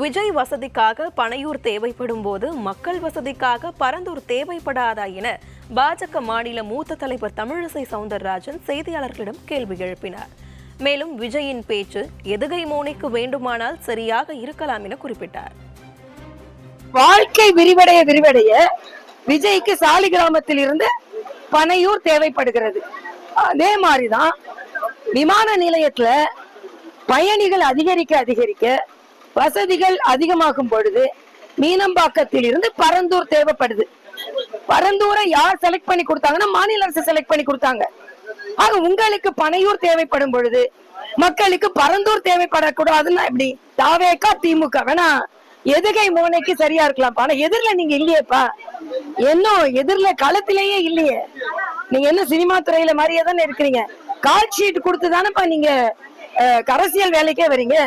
விஜய் வசதிக்காக பனையூர் தேவைப்படும் போது மக்கள் வசதிக்காக பரந்தூர் தேவைப்படாதா என பாஜக மாநில மூத்த தலைவர் தமிழிசை சவுந்தரராஜன் செய்தியாளர்களிடம் கேள்வி எழுப்பினார். மேலும் விஜயின் பேச்சு எதுகை மோனைக்கு வேண்டுமானால் சரியாக இருக்கலாம் என குறிப்பிட்டார். வாழ்க்கை விரிவடைய விஜய்க்கு சாலிகிராமத்தில் இருந்து பனையூர் தேவைப்படுகிறது. அதே மாதிரிதான் விமான நிலையத்துல பயணிகள் அதிகரிக்க வசதிகள் அதிகமாகும் பொழுது மீனம்பாக்கத்தில் இருந்து பரந்தூர் தேவைப்படுது. பரந்தூரை யார் செலக்ட் பண்ணி கொடுத்தாங்கன்னா மாநில அரசு செலக்ட் பண்ணி கொடுத்தாங்க. ஆக உங்களுக்கு பனையூர் தேவைப்படும் பொழுது மக்களுக்கு பரந்தூர் தேவைப்படக்கூடாதுன்னா எப்படி? தாவேக்கா திமுக வேணா எதுகை மோனைக்கு சரியா இருக்கலாம். ஆனா எதிரில நீங்க இல்லையேப்பா, இன்னும் எதிரில களத்திலேயே இல்லையே. நீங்க என்ன சினிமா துறையில மாதிரியே தானே இருக்கிறீங்க. கால் ஷீட் கொடுத்துதானப்பா நீங்க அரசியல் வேலைக்கே வரீங்க.